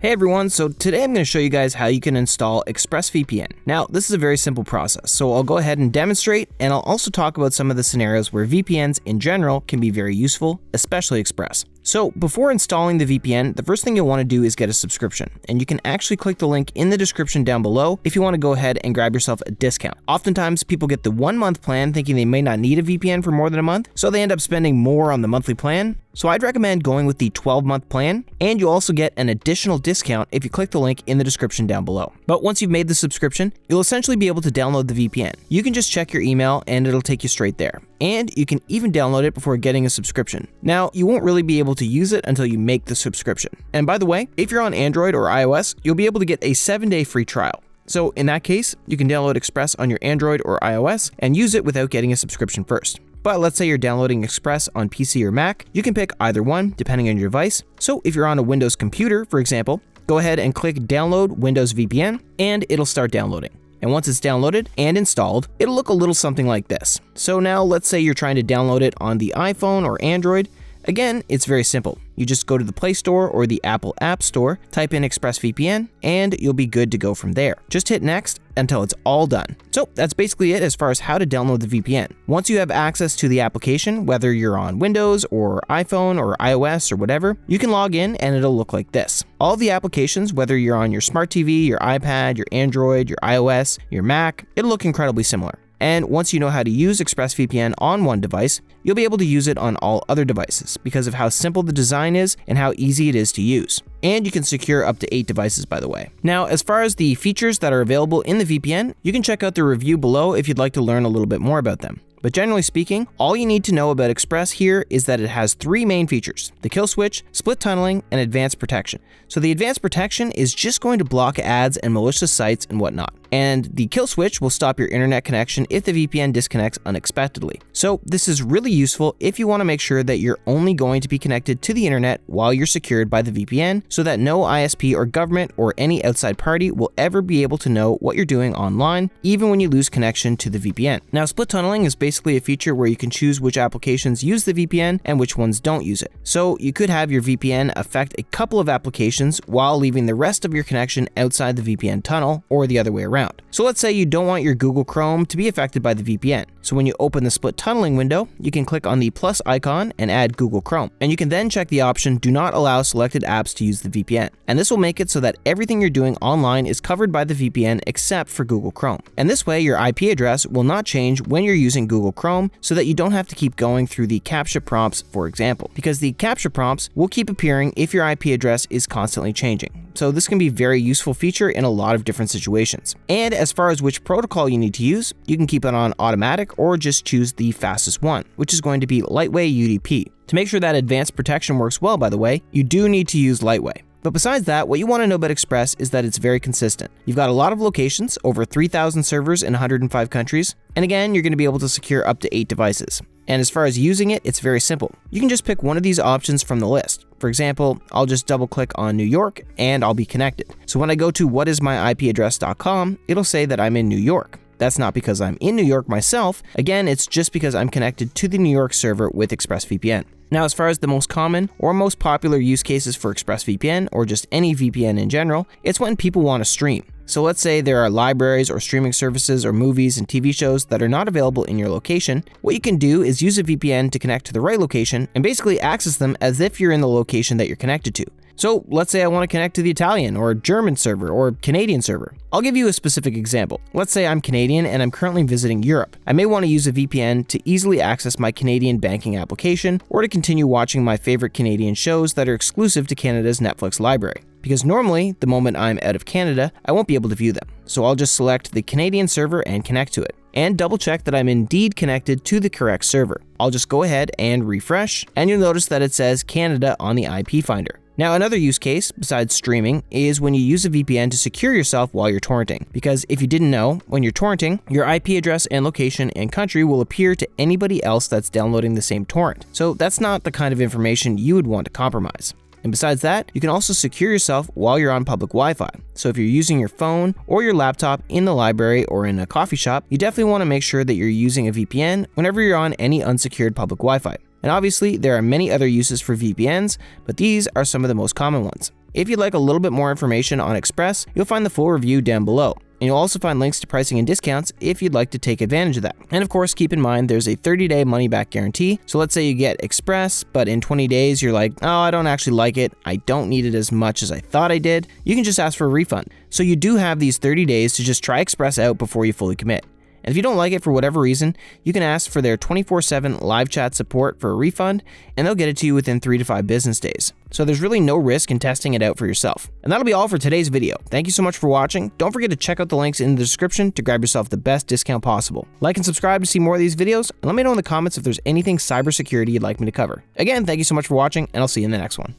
Hey everyone, so today I'm going to show you guys how you can install ExpressVPN. Now, this is a very simple process, so I'll go ahead and demonstrate, and I'll also talk about some of the scenarios where VPNs in general can be very useful, especially Express. So before installing the VPN, the first thing you'll want to do is get a subscription, and you can actually click the link in the description down below if you want to go ahead and grab yourself a discount. Oftentimes, people get the 1-month plan thinking they may not need a VPN for more than a month, so they end up spending more on the monthly plan. So I'd recommend going with the 12-month plan, and you also get an additional discount if you click the link in the description down below. But once you've made the subscription, you'll essentially be able to download the VPN. You can just check your email and it'll take you straight there. And you can even download it before getting a subscription. Now, you won't really be able to use it until you make the subscription. And by the way, if you're on Android or iOS, you'll be able to get a 7-day free trial. So in that case, you can download Express on your Android or iOS and use it without getting a subscription first. But let's say you're downloading Express on PC or Mac, you can pick either one depending on your device. So if you're on a Windows computer, for example, go ahead and click Download Windows VPN and it'll start downloading. And once it's downloaded and installed, it'll look a little something like this. So now let's say you're trying to download it on the iPhone or Android. Again, it's very simple. You just go to the Play Store or the Apple App Store, type in ExpressVPN, and you'll be good to go from there. Just hit next until it's all done. So that's basically it as far as how to download the VPN. Once you have access to the application, whether you're on Windows or iPhone or iOS or whatever, you can log in and it'll look like this. All the applications, whether you're on your smart TV, your iPad, your Android, your iOS, your Mac, it'll look incredibly similar. And once you know how to use ExpressVPN on one device, you'll be able to use it on all other devices because of how simple the design is and how easy it is to use. And you can secure up to 8 devices, by the way. Now, as far as the features that are available in the VPN, you can check out the review below if you'd like to learn a little bit more about them. But generally speaking, all you need to know about Express here is that it has 3 main features: the kill switch, split tunneling, and advanced protection. So the advanced protection is just going to block ads and malicious sites and whatnot. And the kill switch will stop your internet connection if the VPN disconnects unexpectedly. So this is really useful if you want to make sure that you're only going to be connected to the internet while you're secured by the VPN, so that no ISP or government or any outside party will ever be able to know what you're doing online, even when you lose connection to the VPN. Now, split tunneling is basically a feature where you can choose which applications use the VPN and which ones don't use it. So you could have your VPN affect a couple of applications while leaving the rest of your connection outside the VPN tunnel, or the other way around. So let's say you don't want your Google Chrome to be affected by the VPN. So when you open the split tunneling window, you can click on the plus icon and add Google Chrome. And you can then check the option "Do not allow selected apps to use the VPN." And this will make it so that everything you're doing online is covered by the VPN except for Google Chrome. And this way, your IP address will not change when you're using Google Chrome, so that you don't have to keep going through the CAPTCHA prompts, for example, because the CAPTCHA prompts will keep appearing if your IP address is constantly changing. So this can be a very useful feature in a lot of different situations. And as far as which protocol you need to use, you can keep it on automatic or just choose the fastest one, which is going to be Lightway UDP. To make sure that advanced protection works well, by the way, you do need to use Lightway. But besides that, what you want to know about Express is that it's very consistent. You've got a lot of locations, over 3,000 servers in 105 countries, and again, you're going to be able to secure up to 8 devices. And as far as using it, it's very simple. You can just pick one of these options from the list. For example, I'll just double click on New York and I'll be connected. So when I go to whatismyipaddress.com, it'll say that I'm in New York. That's not because I'm in New York myself. Again, it's just because I'm connected to the New York server with ExpressVPN. Now, as far as the most common or most popular use cases for ExpressVPN, or just any VPN in general, it's when people want to stream. So let's say there are libraries or streaming services or movies and TV shows that are not available in your location. What you can do is use a VPN to connect to the right location and basically access them as if you're in the location that you're connected to. So let's say I want to connect to the Italian or German server or Canadian server. I'll give you a specific example. Let's say I'm Canadian and I'm currently visiting Europe. I may want to use a VPN to easily access my Canadian banking application, or to continue watching my favorite Canadian shows that are exclusive to Canada's Netflix library. Because normally, the moment I'm out of Canada, I won't be able to view them. So I'll just select the Canadian server and connect to it, and double check that I'm indeed connected to the correct server. I'll just go ahead and refresh, and you'll notice that it says Canada on the IP finder. Now, another use case, besides streaming, is when you use a VPN to secure yourself while you're torrenting. Because if you didn't know, when you're torrenting, your IP address and location and country will appear to anybody else that's downloading the same torrent. So that's not the kind of information you would want to compromise. And besides that, you can also secure yourself while you're on public Wi-Fi. So if you're using your phone or your laptop in the library or in a coffee shop, you definitely want to make sure that you're using a VPN whenever you're on any unsecured public Wi-Fi. And obviously, there are many other uses for VPNs, but these are some of the most common ones. If you'd like a little bit more information on Express, you'll find the full review down below. And you'll also find links to pricing and discounts if you'd like to take advantage of that. And of course, keep in mind there's a 30-day money-back guarantee. So let's say you get Express, but in 20 days you're like, oh, I don't actually like it. I don't need it as much as I thought I did. You can just ask for a refund. So you do have these 30 days to just try Express out before you fully commit. And if you don't like it for whatever reason, you can ask for their 24/7 live chat support for a refund, and they'll get it to you within 3 to 5 business days. So there's really no risk in testing it out for yourself. And that'll be all for today's video. Thank you so much for watching. Don't forget to check out the links in the description to grab yourself the best discount possible. Like and subscribe to see more of these videos, and let me know in the comments if there's anything cybersecurity you'd like me to cover. Again, thank you so much for watching, and I'll see you in the next one.